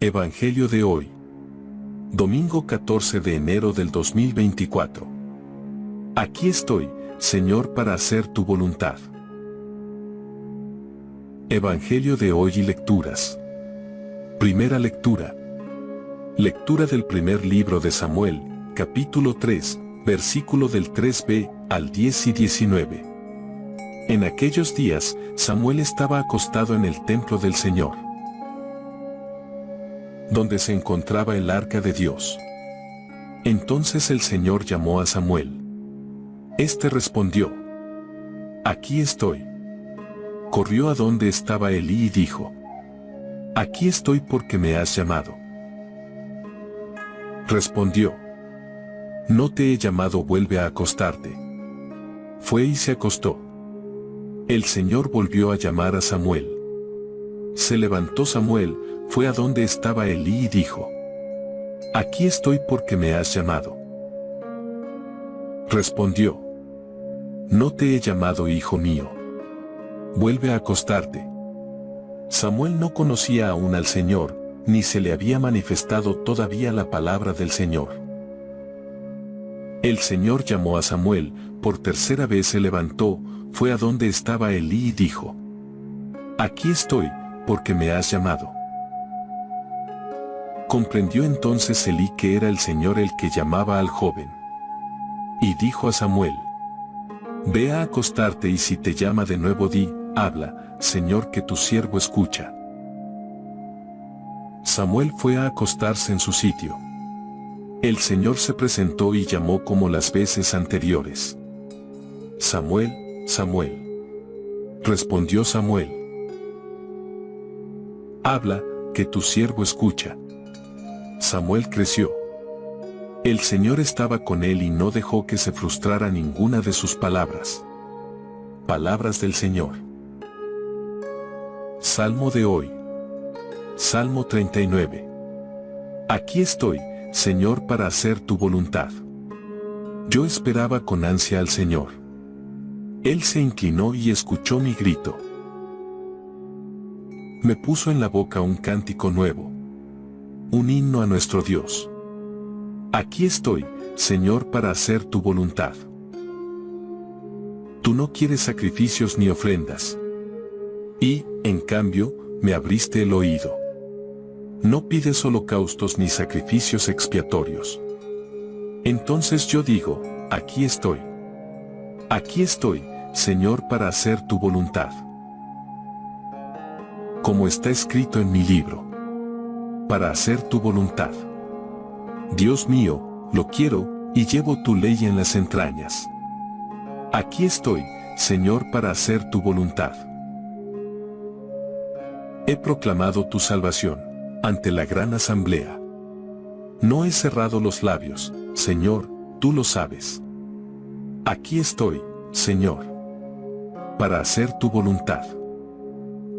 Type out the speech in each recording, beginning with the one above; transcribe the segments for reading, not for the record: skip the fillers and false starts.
Evangelio de hoy. Domingo 14 de enero del 2024. Aquí estoy, Señor, para hacer tu voluntad. Evangelio de hoy y lecturas. Primera lectura. Lectura del primer libro de Samuel, capítulo 3, versículo del 3b al 10 y 19. En aquellos días, Samuel estaba acostado en el templo del Señor, donde se encontraba el arca de Dios. Entonces el Señor llamó a Samuel. Este respondió: Aquí estoy. Corrió a donde estaba Elí y dijo: Aquí estoy porque me has llamado. Respondió: No te he llamado, vuelve a acostarte. Fue y se acostó. El Señor volvió a llamar a Samuel. Se levantó Samuel, fue a donde estaba Elí y dijo: Aquí estoy porque me has llamado. Respondió: No te he llamado, hijo mío. Vuelve a acostarte. Samuel no conocía aún al Señor, ni se le había manifestado todavía la palabra del Señor. El Señor llamó a Samuel, por tercera vez se levantó, fue a donde estaba Elí y dijo: Aquí estoy, porque me has llamado. Comprendió entonces Elí que era el Señor el que llamaba al joven. Y dijo a Samuel: Ve a acostarte, y si te llama de nuevo di: Habla, Señor, que tu siervo escucha. Samuel fue a acostarse en su sitio. El Señor se presentó y llamó como las veces anteriores: Samuel, Samuel. Respondió Samuel: Habla, que tu siervo escucha. Samuel creció. El Señor estaba con él y no dejó que se frustrara ninguna de sus palabras. Palabras del Señor. Salmo de hoy. Salmo 39. Aquí estoy, Señor, para hacer tu voluntad. Yo esperaba con ansia al Señor. Él se inclinó y escuchó mi grito. Me puso en la boca un cántico nuevo, un himno a nuestro Dios. Aquí estoy, Señor, para hacer tu voluntad. Tú no quieres sacrificios ni ofrendas. Y, en cambio, me abriste el oído. No pides holocaustos ni sacrificios expiatorios. Entonces yo digo: Aquí estoy. Aquí estoy, Señor, para hacer tu voluntad. Como está escrito en mi libro. Para hacer tu voluntad. Dios mío, lo quiero, y llevo tu ley en las entrañas. Aquí estoy, Señor, para hacer tu voluntad. He proclamado tu salvación ante la gran asamblea. No he cerrado los labios, Señor, tú lo sabes. Aquí estoy, Señor, para hacer tu voluntad.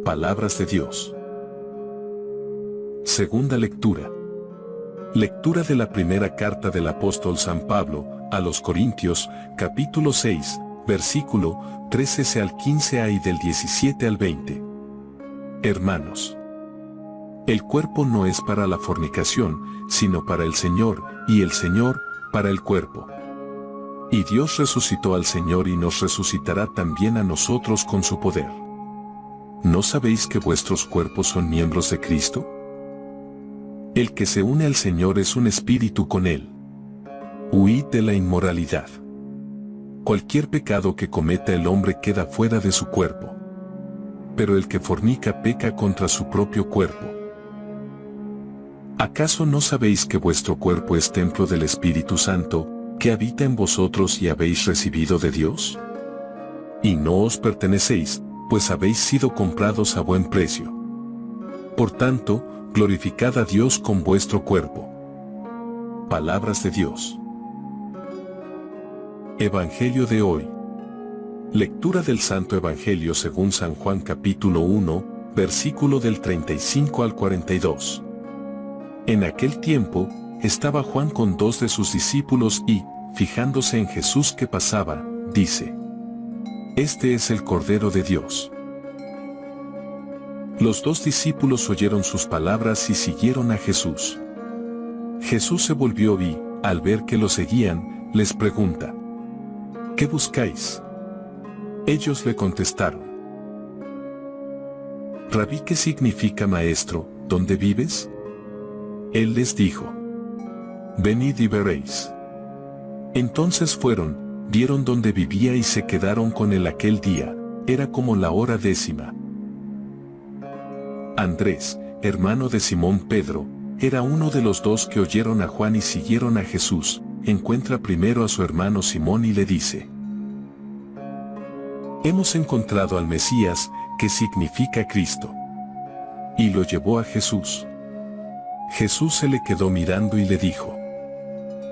Palabras de Dios. Segunda lectura. Lectura de la primera carta del apóstol San Pablo a los Corintios, capítulo 6, versículo 13 al 15a y del 17 al 20. Hermanos, el cuerpo no es para la fornicación, sino para el Señor, y el Señor para el cuerpo. Y Dios resucitó al Señor y nos resucitará también a nosotros con su poder. ¿No sabéis que vuestros cuerpos son miembros de Cristo? El que se une al Señor es un espíritu con Él. Huid de la inmoralidad. Cualquier pecado que cometa el hombre queda fuera de su cuerpo. Pero el que fornica peca contra su propio cuerpo. ¿Acaso no sabéis que vuestro cuerpo es templo del Espíritu Santo, que habita en vosotros y habéis recibido de Dios? Y no os pertenecéis, pues habéis sido comprados a buen precio. Por tanto, glorificad a Dios con vuestro cuerpo. Palabras de Dios. Evangelio de hoy. Lectura del Santo Evangelio según San Juan capítulo 1, versículo del 35 al 42. En aquel tiempo, estaba Juan con 2 de sus discípulos y, fijándose en Jesús que pasaba, dice: Este es el Cordero de Dios. Los dos discípulos oyeron sus palabras y siguieron a Jesús. Jesús se volvió y, al ver que lo seguían, les pregunta: ¿qué buscáis? Ellos le contestaron: Rabí, ¿qué significa maestro? ¿Dónde vives? Él les dijo: venid y veréis. Entonces fueron, vieron dónde vivía y se quedaron con él aquel día. Era como la hora 10. Andrés, hermano de Simón Pedro, era uno de los dos que oyeron a Juan y siguieron a Jesús. Encuentra primero a su hermano Simón y le dice: hemos encontrado al Mesías, que significa Cristo. Y lo llevó a Jesús. Jesús se le quedó mirando y le dijo: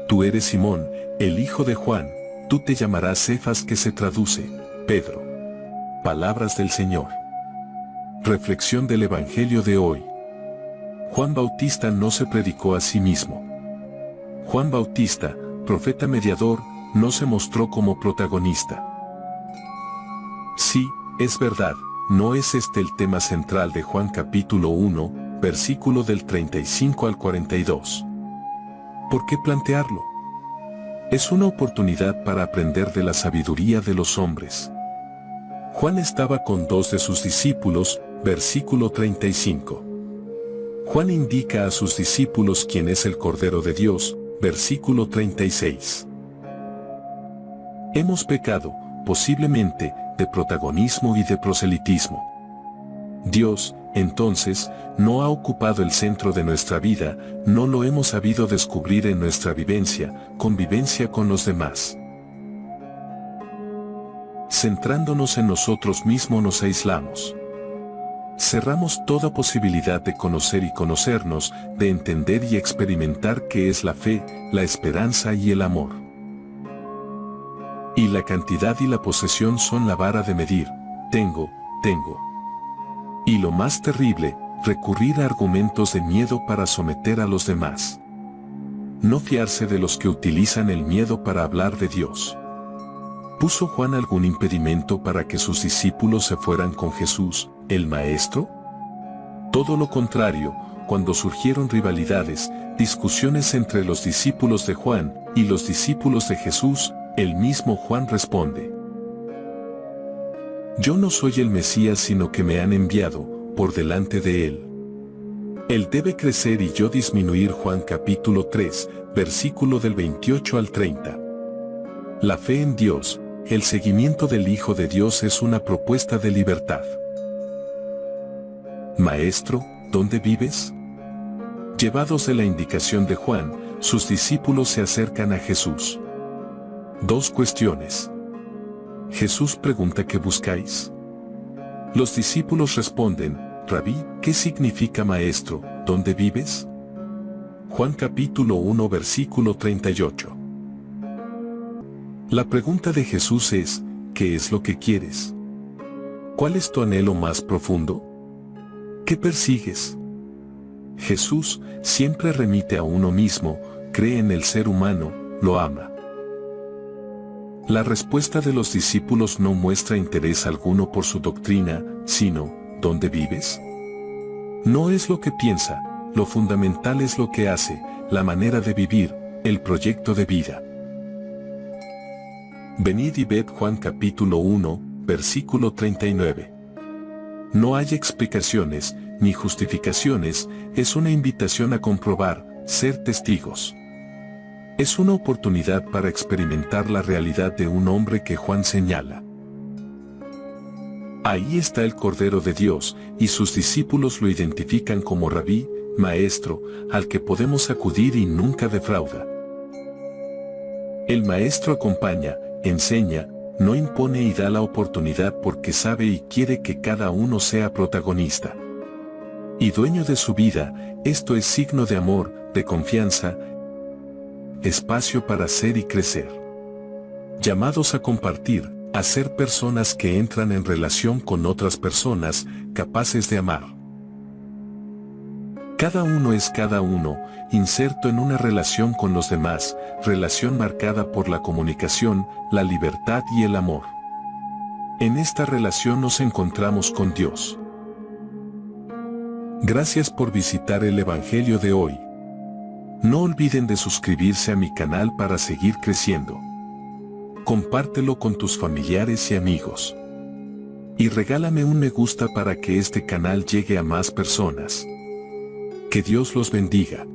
tú eres Simón, el hijo de Juan, tú te llamarás Cefas, que se traduce Pedro. Palabras del Señor. Reflexión del Evangelio de hoy. Juan Bautista no se predicó a sí mismo. Juan Bautista, profeta mediador, no se mostró como protagonista. Sí, es verdad, no es este el tema central de Juan capítulo 1, versículo del 35 al 42. ¿Por qué plantearlo? Es una oportunidad para aprender de la sabiduría de los hombres. Juan estaba con dos de sus discípulos, versículo 35. Juan indica a sus discípulos quién es el Cordero de Dios, versículo 36. Hemos pecado, posiblemente, de protagonismo y de proselitismo. Dios, entonces, no ha ocupado el centro de nuestra vida, no lo hemos sabido descubrir en nuestra convivencia con los demás. Centrándonos en nosotros mismos nos aislamos. Cerramos toda posibilidad de conocer y conocernos, de entender y experimentar qué es la fe, la esperanza y el amor. Y la cantidad y la posesión son la vara de medir. Tengo. Y lo más terrible, recurrir a argumentos de miedo para someter a los demás. No fiarse de los que utilizan el miedo para hablar de Dios. ¿Puso Juan algún impedimento para que sus discípulos se fueran con Jesús, el Maestro? Todo lo contrario, cuando surgieron rivalidades, discusiones entre los discípulos de Juan y los discípulos de Jesús, el mismo Juan responde: yo no soy el Mesías, sino que me han enviado por delante de él. Él debe crecer y yo disminuir. Juan capítulo 3, versículo del 28 al 30. La fe en Dios, el seguimiento del Hijo de Dios es una propuesta de libertad. Maestro, ¿dónde vives? Llevados de la indicación de Juan, sus discípulos se acercan a Jesús. Dos cuestiones. Jesús pregunta: ¿qué buscáis? Los discípulos responden: Rabí, ¿qué significa maestro? ¿Dónde vives? Juan capítulo 1 versículo 38. La pregunta de Jesús es: ¿qué es lo que quieres? ¿Cuál es tu anhelo más profundo? ¿Qué persigues? Jesús siempre remite a uno mismo, cree en el ser humano, lo ama. La respuesta de los discípulos no muestra interés alguno por su doctrina, sino: ¿dónde vives? No es lo que piensa, lo fundamental es lo que hace, la manera de vivir, el proyecto de vida. Venid y ved. Juan capítulo 1, versículo 39. No hay explicaciones, ni justificaciones, es una invitación a comprobar, ser testigos. Es una oportunidad para experimentar la realidad de un hombre que Juan señala. Ahí está el Cordero de Dios, y sus discípulos lo identifican como Rabí, Maestro, al que podemos acudir y nunca defrauda. El Maestro acompaña, enseña, no impone y da la oportunidad porque sabe y quiere que cada uno sea protagonista y dueño de su vida. Esto es signo de amor, de confianza, espacio para ser y crecer. Llamados a compartir, a ser personas que entran en relación con otras personas, capaces de amar. Cada uno es cada uno, inserto en una relación con los demás, relación marcada por la comunicación, la libertad y el amor. En esta relación nos encontramos con Dios. Gracias por visitar el Evangelio de hoy. No olviden de suscribirse a mi canal para seguir creciendo. Compártelo con tus familiares y amigos. Y regálame un me gusta para que este canal llegue a más personas. Que Dios los bendiga.